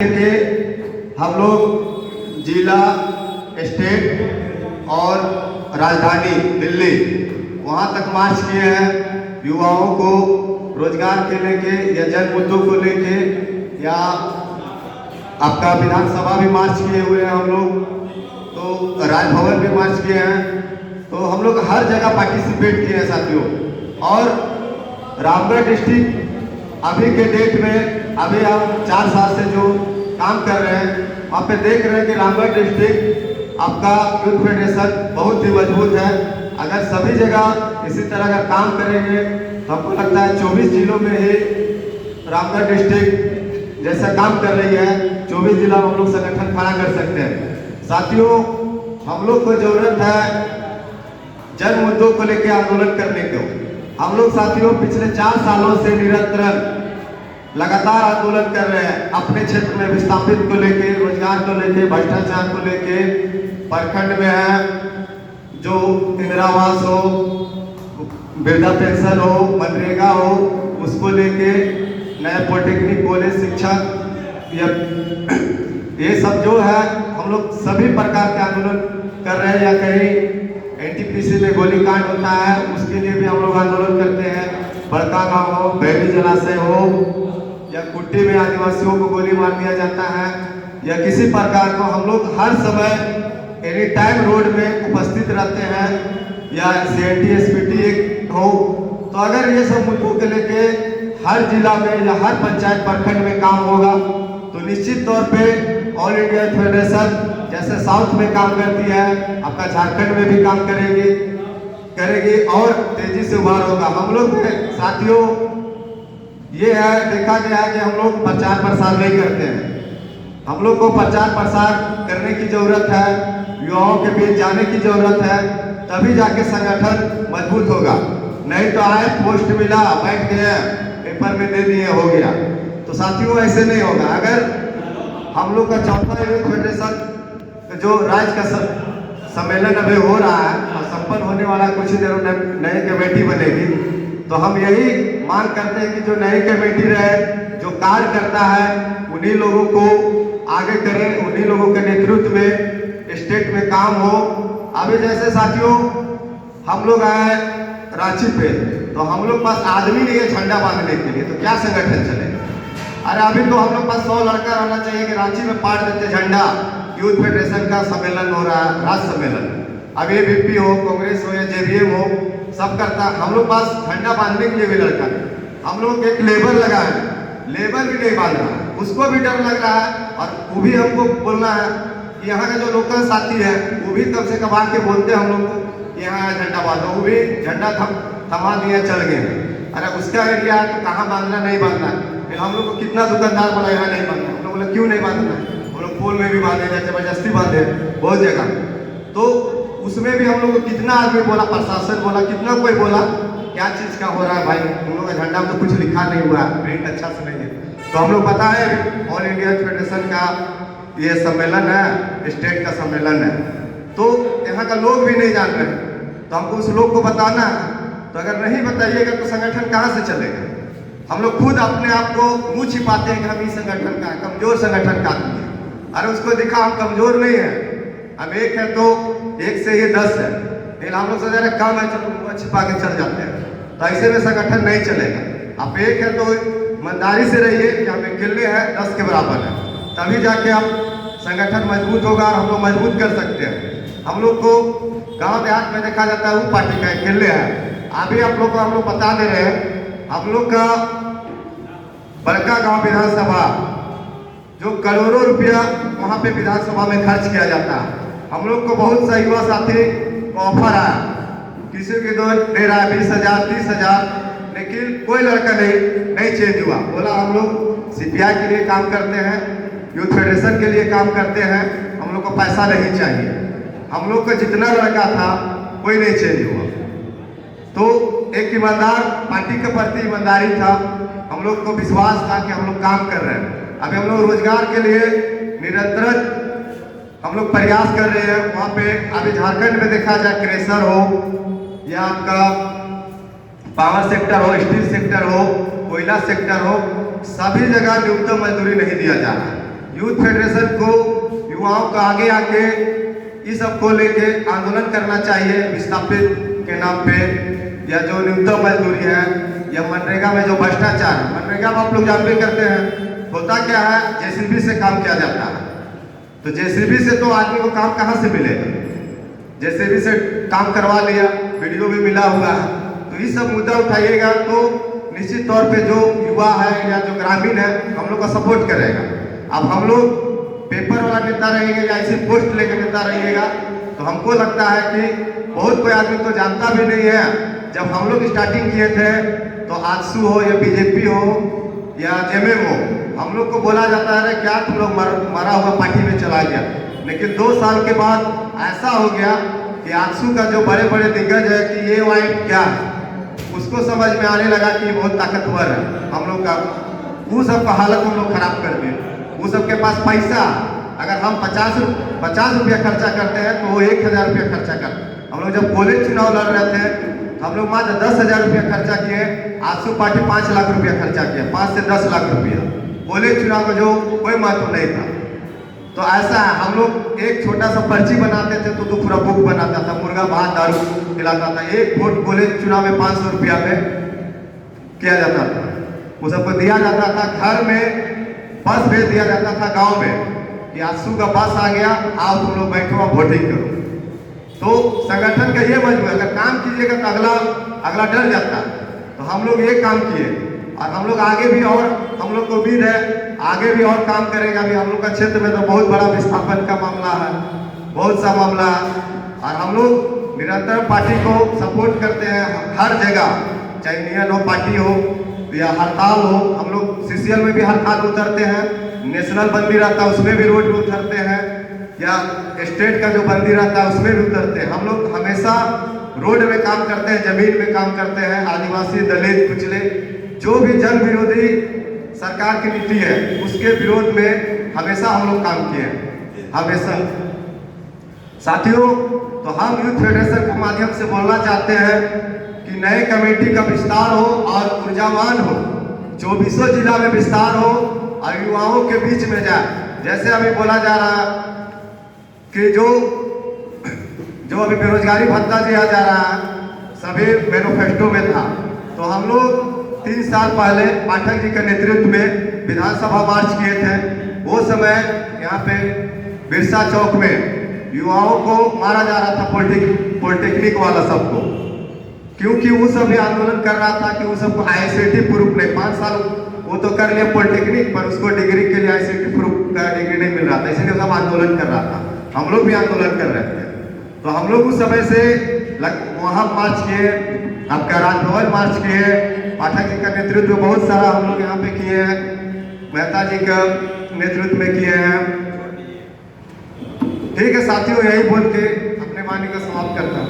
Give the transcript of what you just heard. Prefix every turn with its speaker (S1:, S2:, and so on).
S1: के हम लोग जिला, स्टेट और राजधानी दिल्ली वहाँ तक मार्च किए हैं। युवाओं को रोजगार के लेके या जन मुद्दों को लेके, या आपका विधानसभा भी मार्च किए हुए हैं हम लोग, तो राजभवन भी मार्च किए हैं। तो हम लोग हर जगह पार्टिसिपेट किए हैं साथियों। और रामगढ़ डिस्ट्रिक्ट अभी के डेट में, अभी हम 4 साल से जो काम कर रहे हैं वहाँ पे देख रहे हैं कि रामगढ़ डिस्ट्रिक्ट आपका यूथ फेडरेशन बहुत ही मजबूत है। अगर सभी जगह इसी तरह अगर काम करेंगे तो हमको लगता है 24 जिलों में ही रामगढ़ डिस्ट्रिक्ट जैसा काम कर रही है, 24 जिला हम लोग संगठन खड़ा कर सकते हैं। साथियों, हम लोग को जरूरत है जन मुद्दों को लेकर आंदोलन करने को। हम लोग साथियों पिछले 4 सालों से निरंतर लगातार आंदोलन कर रहे हैं अपने क्षेत्र में विस्थापित को लेके, रोजगार को लेके, भ्रष्टाचार को लेके। प्रखंड में है जो इंदिरा आवास हो, वृद्धा पेंशन हो, मनरेगा हो, उसको लेके, नए पॉलिटेक्निक कॉलेज शिक्षा, ये सब जो है हम लोग सभी प्रकार के आंदोलन कर रहे हैं। या कहीं एनटीपीसी में गोलीकांड होता है उसके लिए भी हम लोग आंदोलन करते हैं। बड़का गांव हो, बैली जलाशय हो, या कुट्टी में आदिवासियों को गोली मार दिया जाता है, या किसी प्रकार को हम लोग हर समय एनी टाइम रोड में उपस्थित रहते हैं, या CNT SPT हो। तो अगर ये सब मुद्दों के लेके हर जिला में या हर पंचायत प्रखंड में काम होगा तो निश्चित तौर पे ऑल इंडिया फेडरेशन जैसे साउथ में काम करती है, आपका झारखंड में भी काम करेगी और तेजी से उभार होगा। हम लोग साथियों ये है, देखा गया है कि हम लोग प्रचार प्रसार नहीं करते हैं। हम लोग को प्रचार प्रसार करने की जरूरत है, युवाओं के बीच जाने की जरूरत है, तभी जाके संगठन मजबूत होगा। नहीं तो आए पोस्ट मिला, बैठ गया, पेपर में दे दिए, हो गया। तो साथियों ऐसे नहीं होगा। अगर हम लोग का चौथा यूथ फेडरेशन जो राज्य का सम्मेलन अभी हो रहा है और संपन्न होने वाला कुछ ही देर में नई कमेटी बनेगी, तो हम यही मांग करते हैं कि जो नई कमेटी रहे, जो कार्य करता है उन्हीं लोगों को आगे करें, उन्हीं लोगों के नेतृत्व में स्टेट में काम हो। अभी जैसे साथियों हम लोग आए रांची पे, तो हम लोग पास आदमी नहीं है झंडा बांधने के लिए, तो क्या संगठन चलेगा? अरे अभी तो हम लोग पास 100 लड़का रहना चाहिए कि रांची में पाड़ देते झंडा। यूथ फेडरेशन का सम्मेलन हो रहा है, राज्य सम्मेलन, अब ये बीपी हो, कांग्रेस हो या JVM हो, सब करता। हम लोग पास झंडा बांधने के लिए भी लड़का नहीं। हम लोग एक लेबर लगा है, लेबर भी नहीं बांध रहा है, उसको भी डर लग रहा है। और वो भी हमको बोलना है कि यहाँ का जो लोकल साथी है वो भी कम से कम आके बोलते हैं हम लोग को यहाँ झंडा बांधो, वो भी झंडा थमा दिया, चल गए। अरे उसका एरिया है तो कहाँ बांधना, नहीं बांधना। फिर हम लोग को कितना दुकानदार बोला यहाँ नहीं बांधना, हम लोग बोले क्यों नहीं बांधना? हम लोग पोल में भी बांधे, जबरदस्ती बांधे बहुत जगह। तो उसमें भी हम लोग को कितना आदमी बोला, प्रशासन बोला, कितना कोई बोला, क्या चीज का हो रहा है भाई, हम लोग का झंडा में तो कुछ लिखा नहीं हुआ है, प्रिंट अच्छा से नहीं है। तो हम लोग पता है ऑल इंडिया फेडरेशन का ये सम्मेलन है, स्टेट का सम्मेलन है, तो यहाँ का लोग भी नहीं जान रहे, तो हमको उस लोग को बताना है। तो अगर नहीं बताइएगा तो संगठन कहाँ से चलेगा? हम लोग खुद अपने आप को मुंह छिपाते हैं कि हम इस संगठन का कमजोर संगठन का आदमी है। अरे उसको दिखा हम कमजोर नहीं है, हम एक है तो एक से ये 10 है, लेकिन हम लोग सोचा रहे कम है, चलो मुंह छिपा के चल जाते हैं। तो ऐसे में संगठन नहीं चलेगा। आप एक है तो ईमानदारी से रहिए कि हम अकेले हैं, 10 के बराबर है, तभी जाके आप संगठन मजबूत होगा और हम लोग मजबूत कर सकते हैं। हम लोग को गांव देहात में देखा जाता है वो पार्टी का अकेले है। अभी आप लोग को हम लोग बता दे रहे हैं, हम लोग का बड़का गांव विधानसभा जो करोड़ों रुपया वहाँ पे विधानसभा में खर्च किया जाता है, हम लोग को बहुत सा युवा साथी को ऑफर आया, किसी की दे रहा है 20,000 30,000, लेकिन कोई लड़का नहीं चेंज हुआ। बोला हम लोग CPI के लिए काम करते हैं, यूथ फेडरेशन के लिए काम करते हैं, हम लोग को पैसा नहीं चाहिए। हम लोग का जितना लड़का था कोई नहीं चेंज हुआ। तो एक ईमानदार पार्टी के प्रति ईमानदारी था, हम लोग को विश्वास था कि हम लोग काम कर रहे हैं। अभी हम लोग रोजगार के लिए निरंतर हम लोग प्रयास कर रहे हैं। वहाँ पे अभी झारखंड में देखा जाए क्रेशर हो या आपका पावर सेक्टर हो, स्टील सेक्टर हो, कोयला सेक्टर हो, सभी जगह न्यूनतम मजदूरी नहीं दिया जा रहा है। यूथ फेडरेशन को युवाओं को आगे आके इस सब को लेके आंदोलन करना चाहिए, विस्थापित के नाम पे, या जो न्यूनतम मजदूरी है, या मनरेगा में जो भ्रष्टाचार, मनरेगा में आप लोग जानते करते हैं होता क्या है, जेसीबी से काम किया जाता है। तो जेसीबी से तो आदमी को काम कहाँ से मिलेगा? जेसीबी से काम करवा लिया, वीडियो भी मिला हुआ है। तो ये सब मुद्दा उठाइएगा तो निश्चित तौर पे जो युवा है या जो ग्रामीण है हम लोग का सपोर्ट करेगा। अब हम लोग पेपर वाला नेता रहेंगे या ऐसी पोस्ट लेकर नेता रहिएगा तो हमको लगता है कि बहुत कोई आदमी तो जानता भी नहीं है। जब हम लोग स्टार्टिंग किए थे तो आजसू हो या बीजेपी हो या जेएमएम हो, हम लोग को बोला जाता है क्या तुम लोग मरा हुआ पार्टी में चला गया। लेकिन 2 साल के बाद ऐसा हो गया कि आजसू का जो बड़े बड़े दिग्गज है कि ये वाइट क्या है, उसको समझ में आने लगा कि बहुत ताकतवर है हम लोग का। वो सब का हालत हम लोग खराब कर दिए। वो सब के पास पैसा, अगर हम 50 रुपया खर्चा करते हैं तो वो 1000 रुपया खर्चा करते हैं। हम लोग जब कॉलेज चुनाव लड़ रहे थे हम लोग मात्र 10,000 रुपया खर्चा किए, आजसू पार्टी 5 लाख रुपया खर्चा किया, 5 से 10 लाख रुपया। कॉलेज चुनाव का जो कोई महत्व नहीं था। तो ऐसा है, हम लोग एक छोटा सा पर्ची बनाते थे तो पूरा बुक बनाता था, मुर्गा भात दारू खिलाता था। एक वोट कॉलेज चुनाव में 500 रुपया में किया जाता था। वो सबको दिया जाता था, घर में बस भेज दिया जाता था गांव में कि आजसू का बस आ गया, आओ तुम लोग बैठो और वोटिंग करो। तो संगठन का ये मजबूर, अगर काम कीजिएगा तो अगला डर जाता। तो हम लोग ये काम किए और हम लोग आगे भी, और हम लोग को उम्मीद है आगे भी और काम करेगा। अभी हम लोग का क्षेत्र में तो बहुत बड़ा विस्थापन का मामला है, बहुत सा मामला है, और हम लोग निरंतर पार्टी को सपोर्ट करते हैं हर जगह, चाहे यूनियन हो, पार्टी हो या हड़ताल हो। हम लोग सीसीएल में भी हड़ताल उतरते हैं, नेशनल बंदी रहता है उसमें भी रोड में उतरते हैं, या स्टेट का जो बंदी रहता है उसमें भी उतरते हैं। हम लोग हमेशा रोड में काम करते हैं, जमीन में काम करते हैं। आदिवासी, दलित, पिछले जो भी जन विरोधी सरकार की नीति है उसके विरोध में हमेशा हम लोग काम किए हैं, हमेशा। साथियों, तो हम यूथ फेडरेशन के माध्यम से बोलना चाहते हैं कि नए कमेटी का विस्तार हो और ऊर्जावान हो, 24 जिला में विस्तार हो और युवाओं के बीच में जाए। जैसे अभी बोला जा रहा कि जो अभी बेरोजगारी भत्ता दिया जा रहा है सभी मैनिफेस्टो में था। तो हम लोग 3 साल पहले पाठक जी के नेतृत्व में विधानसभा मार्च किए थे। वो समय यहाँ पे बिरसा चौक में युवाओं को मारा जा रहा था, पॉलिटेक्निक वाला सबको, क्योंकि वो सब भी आंदोलन कर रहा था कि वो सबको आईसीटी प्रूफ नहीं, 5 साल वो तो कर लिया पॉलिटेक्निक पर उसको डिग्री के लिए आईसीटी प्रूफ का डिग्री नहीं मिल रहा था, इसलिए सब आंदोलन कर रहा था। हम लोग भी आंदोलन कर रहे थे। तो हम लोग उस समय से वहाँ मार्च किए, आपका राजभवन मार्च किए, पाठक जी का नेतृत्व में बहुत सारा हम लोग यहाँ पे किए हैं, मेहता जी का नेतृत्व में किए हैं। ठीक है साथियों, यही बोल के अपने वाणी का समाप्त करता हूँ।